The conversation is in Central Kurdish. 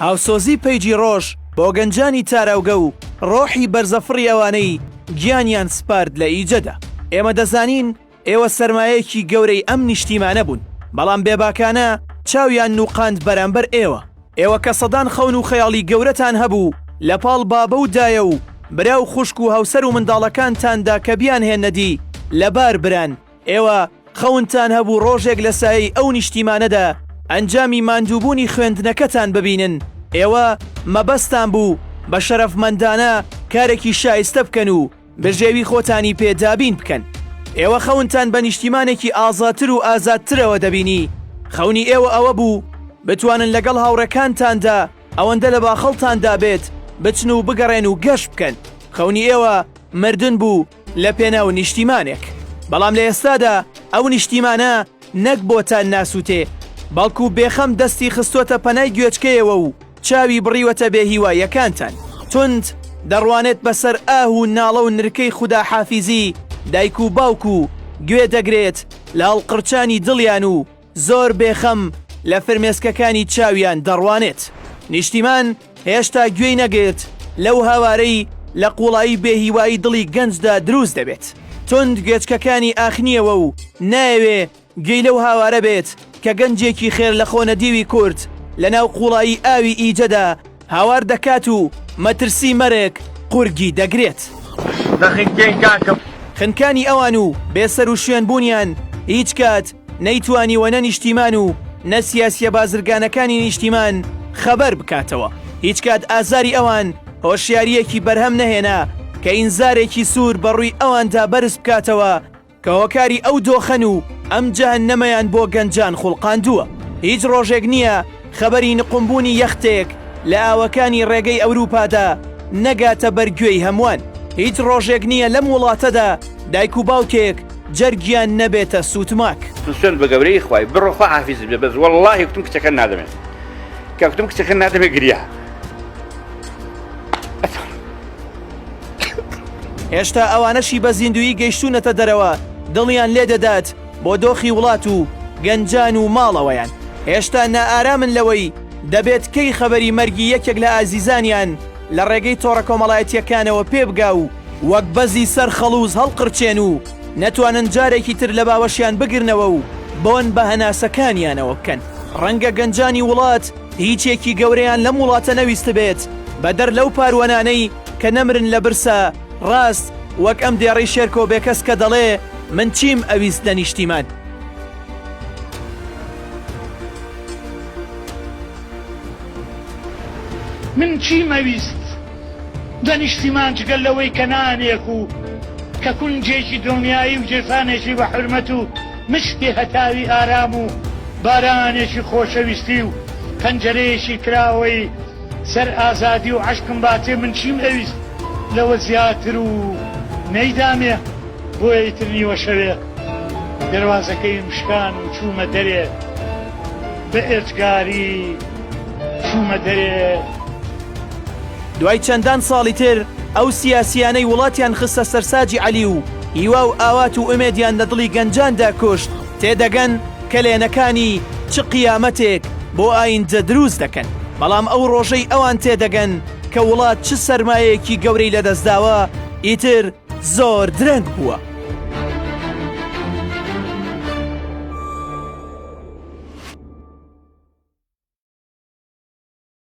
هاوسۆزی پەیجی ڕۆژ بۆ گەنجانی تاراوگە و ڕۆحی بەرزەفڕی ئەوانەی گیانیان سپارد لە ئیجەدا. ئێمە دەزانین ئێوە سەرمایەکی گەورەی ئەم نیشتیمانە بوون، بەڵام بێباکانە چاویان نوقاند بەرامبەر ئێوە کە سەدان خەون و خەیاڵی گەورەتان هەبوو لە پاڵ بابە و دایە و برا و خوشک و هاوسەر و منداڵەکانتاندا کە بیان هێنەدی لەبار بران. ئێوە خەونتان هەبوو ڕۆژێک لە سایەی ئەو نیشتیمانەدا ئەنجامی ماندووبوونی خوێندنەکەتان ببینن. ئێوە مەبەستان بوو بە شەرەفمەندانە کارێکی شایستە بکەن و بژێوی خۆتانی پێدابین بکەن. ئێوە خەونتان بە نیشتیمانێکی ئازاتر و ئازادترەوە دەبینی. خەونی ئێوە ئەوە بوو بتوانن لەگەڵ هاوڕەکانتاندا ئەوەندە لە باخەڵتاندا بێت بچن و بگەڕێن و گەشت بکەن. خەونی ئێوە مردن بوو لە پێناو نیشتیمانێک. بەڵام لە ئێستادا ئەو نیشتیمانە نەک بۆتان ناسووتێ، بەڵکو بێخەم دەستی خستۆتە پەنای گوێچکەیەوە و چاوی بڕیوەتە بێهیواییەکانتان. تند دەڕوانێت بەسەر ئاه و ناڵە و نرکەی خودا حافیزی دایک و باوک و گوێ دەگرێت لە هەڵقرچانی دڵیان و زۆر بێخەم لە فرمێسکەکانی چاویان دەڕوانێت. نیشتیمان هێشتا گوێی نەگرت لەو هاوارەی لە قوڵایی بێهیوایی دڵی گەنجدا دروست دەبێت. تند گوێچکەکانی ئاخنیەوە و نایەوێ گوێی لەو هاوارە بێت کە گەنجێکی خێر لە خۆنەدیوی کورد لە ناو قوڵایی ئاوی ئیجەدا هاوار دەکات و مەترسی مەرێک قورگی دەگرێت. خنکانی ئەوان و بێسەر و شوێن بوونیان هیچ کات نەیتوانی وەنە نیشتیمان و نە سیاسیە بازرگانەکانی نیشتیمان خەبەر بکاتەوە. هیچ کات ئازاری ئەوان هۆشیاریەکی بەرهەم نەهێنا کە ئینزارێکی سوور بەڕووی ئەواندا بەرز بکاتەوە کە هۆکاری ئەو دۆخەن و ئەم جەهەنەمەیان بۆ گەنجان خوڵقاندووە. هیچ ڕۆژێک نییە خەبەری نقمبوونی یەختێک لە ئاوەکانی ڕێگەی ئەوروپادا نەگاتە بەرگوێی هەمووان. هیچ ڕۆژێک نییە لەم وڵاتەدا دایک و باوکێک جەرگیان نەبێتە سوتماک. سوێن بە گەورەی خوای بڕۆخوا حافیز بێ بەس وەڵڵاهی کوتم کچەکە نادەمێت کە کوتم کچەکە نادەمێت گریا. هێشتا ئەوانەشی بە زیندویی گەیشتوونەتە دەرەوە دڵیان لێ دەدات بۆ دۆخی وڵات و گەنجان و ماڵەوەیان. هێشتا نائارامن لەوەی دەبێت کەی خەبەری مەرگی یەکێک لە ئازیزانیان لە ڕێگەی تۆڕە کۆمەڵایەتیەکانەوە پێ بگا و وەک بەزی سەر خەڵوز هەڵقرچێن و نەتوانن جارێکی تر لە باوەشیان بگرنەوە و بۆن بە هەناسەکانیانەوە بکەن. ڕەنگە گەنجانی وڵات هیچێکی گەورەیان لەم وڵاتە نەویست بێت بەدەر لەو پاروەنانەی کە نەمرن لە برسە ڕاست وەک ئەم دێڕی شێرکۆ بێکەس کە دەڵێ من چیم ئەویست لە نیشتیمان. من چیم ئەویست لە نیشتیمان جگەل لەوەی کەنانێک و کە کونجێکی دڵنیایی و جێسانێکی بە حرمەت و مشکی هەتاوی ئارام و بارانێکی خۆشەویستی و پەنجەرەیەکی کراوەی سەر ئازادی و عەشقم باتێ. من چیم ئەویست لەوە زیاتر و نەیدامێ بۆیە ئیتر نیوە شەوێ دەواازەکەی مشکان و چوومە دەرێ بە ئێجگاری چوومە دەرێ. دوای چەندان ساڵی تر ئەو سیاسیانەی وڵاتیان خستە سەرساجی عەلی و هیوا و ئاوات و ئومێدیان لە دڵی گەنجاندا کوشت تێدەگەن کە لێنەکانی چ قیامەتێک بۆ ئایندە دروست دەکەن. بەڵام ئەو ڕۆژەی ئەوان تێدەگەن کە وڵات چ سەرمایەیەکی گەورەی لەدەستداوە ئیتر زۆر درەنگ بووە.